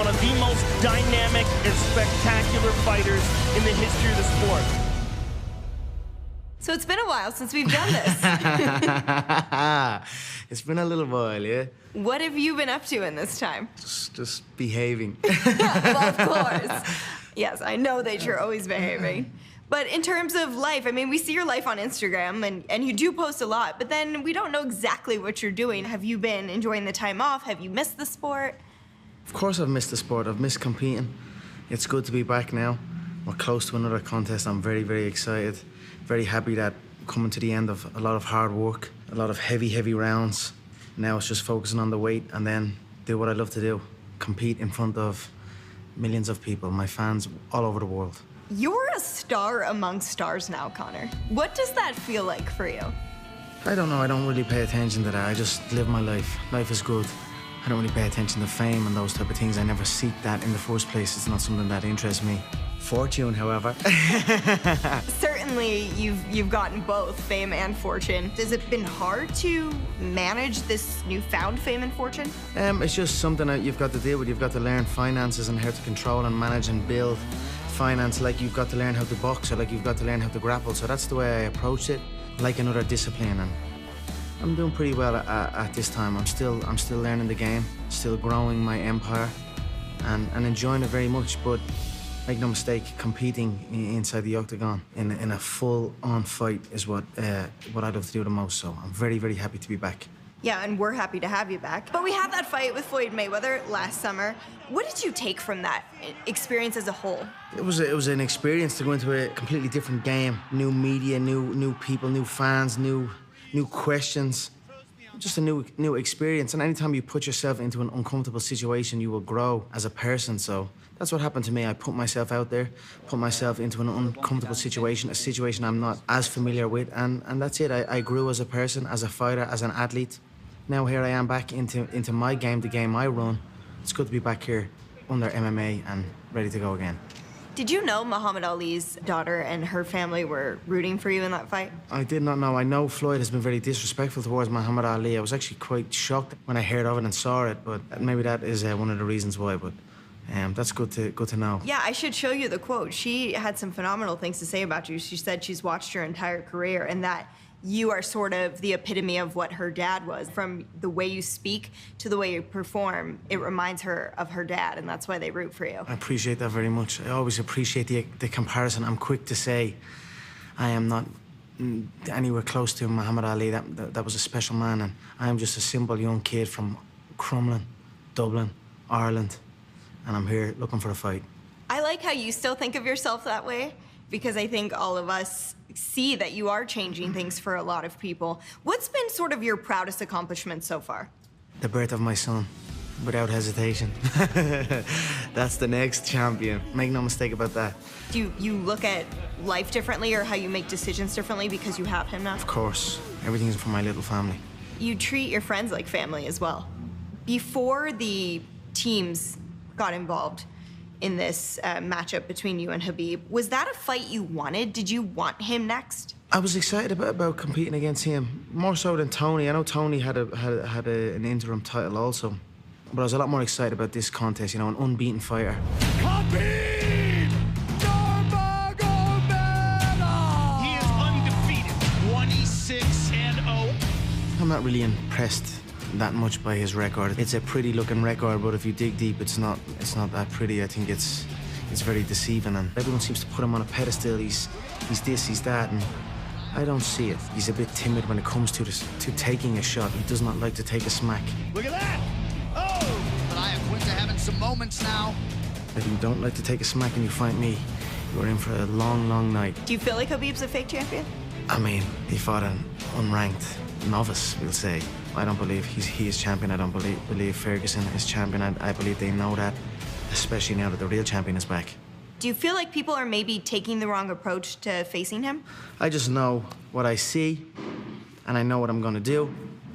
one of the most dynamic and spectacular fighters in the history of the sport. So it's been a while since we've done this. It's been a little while, yeah? What have you been up to in this time? Just behaving. Well, of course. Yes, I know that you're always behaving. But in terms of life, I mean, we see your life on Instagram, and you do post a lot, but then we don't know exactly what you're doing. Have you been enjoying the time off? Have you missed the sport? Of course I've missed the sport. I've missed competing. It's good to be back now. We're close to another contest. I'm very, very excited. Very happy that coming to the end of a lot of hard work, a lot of heavy rounds. Now it's just focusing on the weight and then do what I love to do. Compete in front of millions of people, my fans all over the world. You're a star among stars now, Conor. What does that feel like for you? I don't know. I don't really pay attention to that. I just live my life. Life is good. I don't really pay attention to fame and those type of things. I never seek that in the first place. It's not something that interests me. Fortune, however. Certainly, you've gotten both fame and fortune. Has it been hard to manage this newfound fame and fortune? It's just something that you've got to deal with. You've got to learn finances and how to control and manage and build finance, like you've got to learn how to box or like you've got to learn how to grapple. So that's the way I approach it, like another discipline. And I'm doing pretty well at this time. I'm still learning the game, still growing my empire, and enjoying it very much. But make no mistake, competing inside the Octagon in a full-on fight is what I love to do the most. So I'm very, very happy to be back. Yeah, and we're happy to have you back. But we had that fight with Floyd Mayweather last summer. What did you take from that experience as a whole? It was an experience to go into a completely different game. New media, new people, new fans, new questions. Just a new experience. And anytime you put yourself into an uncomfortable situation, you will grow as a person. So that's what happened to me. I put myself out there, put myself into an uncomfortable situation, a situation I'm not as familiar with, and that's it. I grew as a person, as a fighter, as an athlete. Now here I am back into my game, the game I run. It's good to be back here under MMA and ready to go again. Did you know Muhammad Ali's daughter and her family were rooting for you in that fight? I did not know. I know Floyd has been very disrespectful towards Muhammad Ali. I was actually quite shocked when I heard of it and saw it, but maybe that is one of the reasons why. But that's good to know. Yeah, I should show you the quote. She had some phenomenal things to say about you. She said she's watched your entire career and that you are sort of the epitome of what her dad was. From the way you speak to the way you perform, it reminds her of her dad, and that's why they root for you. I appreciate that very much. I always appreciate the comparison. I'm quick to say I am not anywhere close to Muhammad Ali. That was a special man, and I am just a simple young kid from Crumlin, Dublin, Ireland, and I'm here looking for a fight. I like how you still think of yourself that way, because I think all of us see that you are changing things for a lot of people. What's been sort of your proudest accomplishment so far? The birth of my son, without hesitation. That's the next champion. Make no mistake about that. Do you look at life differently or how you make decisions differently because you have him now? Of course. Everything's for my little family. You treat your friends like family as well. Before the teams got involved in this matchup between you and Khabib, was that a fight you wanted? Did you want him next? I was excited about competing against him, more so than Tony. I know Tony had an interim title also, but I was a lot more excited about this contest, you know, an unbeaten fighter. Khabib Nurmagomedov! He is undefeated, 26-0. I'm not really impressed that much by his record. It's a pretty looking record, but if you dig deep, it's not that pretty. I think it's very deceiving, and everyone seems to put him on a pedestal. He's this, he's that, and I don't see it. He's a bit timid when it comes to taking a shot. He does not like to take a smack. Look at that! Oh! But I have Quinta having some moments now. If you don't like to take a smack and you fight me, you're in for a long night. Do you feel like Khabib's a fake champion? I mean, he fought an unranked novice, we'll say. I don't believe he is champion. I don't believe Ferguson is champion. I believe they know that, especially now that the real champion is back. Do you feel like people are maybe taking the wrong approach to facing him? I just know what I see, and I know what I'm gonna do,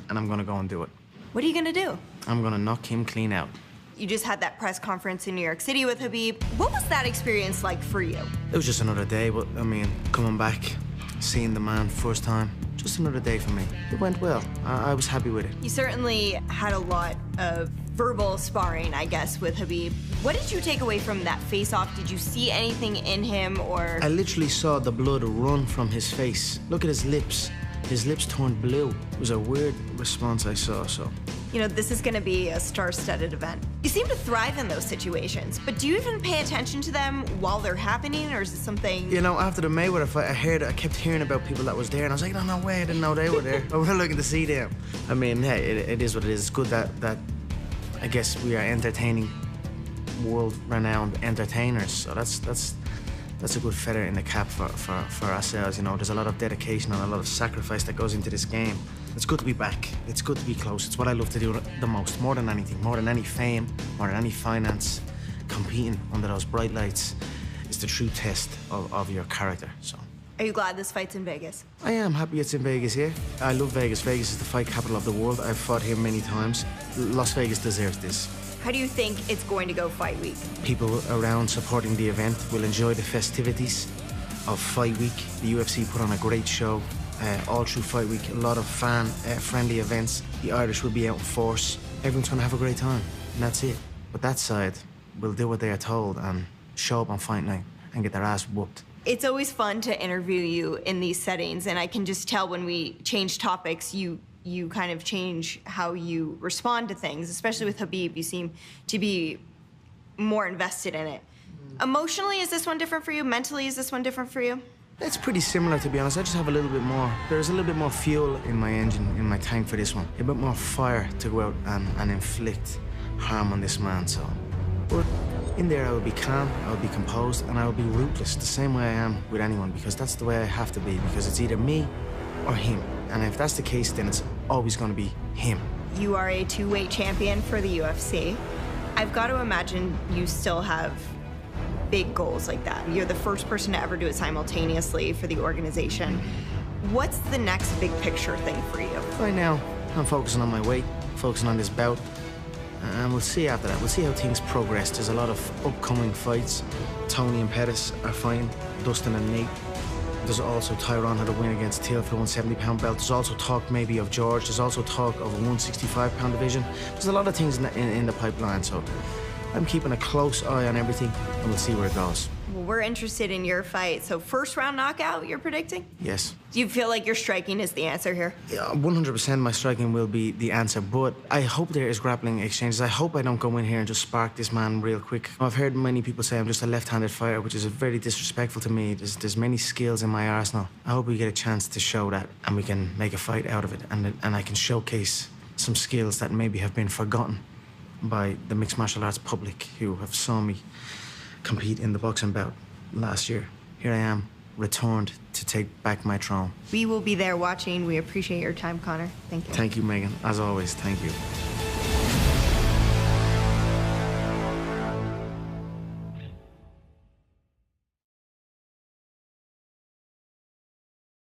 and I'm gonna go and do it. What are you gonna do? I'm gonna knock him clean out. You just had that press conference in New York City with Khabib. What was that experience like for you? It was just another day, but I mean, coming back, seeing the man first time, just another day for me. It went well. I was happy with it. You certainly had a lot of verbal sparring, I guess, with Khabib. What did you take away from that face-off? Did you see anything in him, or? I literally saw the blood run from his face. Look at his lips. His lips turned blue. It was a weird response I saw, so. You know, this is gonna be a star-studded event. You seem to thrive in those situations, but do you even pay attention to them while they're happening, or is it something? You know, after the Mayweather fight, I kept hearing about people that was there, and I was like, no way, I didn't know they were there. I was looking to see them. I mean, hey, it is what it is. It's good that I guess we are entertaining, world-renowned entertainers, so that's a good feather in the cap for ourselves, you know. There's a lot of dedication and a lot of sacrifice that goes into this game. It's good to be back. It's good to be close. It's what I love to do the most, more than anything, more than any fame, more than any finance. Competing under those bright lights is the true test of your character, so. Are you glad this fight's in Vegas? I am happy it's in Vegas, yeah. I love Vegas. Vegas is the fight capital of the world. I've fought here many times. Las Vegas deserves this. How do you think it's going to go fight week? People around supporting the event will enjoy the festivities of fight week. The UFC put on a great show all through fight week. A lot of fan-friendly events. The Irish will be out in force. Everyone's going to have a great time, and that's it. But that side will do what they are told and show up on fight night and get their ass whooped. It's always fun to interview you in these settings, and I can just tell when we change topics, you kind of change how you respond to things, especially with Khabib. You seem to be more invested in it. Emotionally, is this one different for you? Mentally, is this one different for you? It's pretty similar, to be honest. I just have a little bit more. There's a little bit more fuel in my engine, in my tank for this one. A bit more fire to go out and inflict harm on this man, so. But in there, I will be calm, I will be composed, and I will be ruthless, the same way I am with anyone, because that's the way I have to be, because it's either me or him. And if that's the case, then it's always going to be him. You are a two-weight champion for the UFC. I've got to imagine you still have big goals like that. You're the first person to ever do it simultaneously for the organization. What's the next big picture thing for you? Right now, I'm focusing on my weight, focusing on this bout, and we'll see after that. We'll see how things progress. There's a lot of upcoming fights. Tony and Pettis are fighting, Dustin and Nate. There's also Tyron had a win against Till for the 170-pound belt. There's also talk maybe of George. There's also talk of a 165-pound division. There's a lot of things in the pipeline, so I'm keeping a close eye on everything, and we'll see where it goes. Well, we're interested in your fight. So first round knockout, you're predicting? Yes. Do you feel like your striking is the answer here? Yeah, 100% my striking will be the answer, but I hope there is grappling exchanges. I hope I don't go in here and just spark this man real quick. I've heard many people say I'm just a left-handed fighter, which is very disrespectful to me. There's many skills in my arsenal. I hope we get a chance to show that, and we can make a fight out of it, and I can showcase some skills that maybe have been forgotten by the mixed martial arts public who have saw me compete in the boxing bout last year. Here I am, returned to take back my throne. We will be there watching. We appreciate your time, Conor. Thank you. Thank you, Megan. As always, thank you.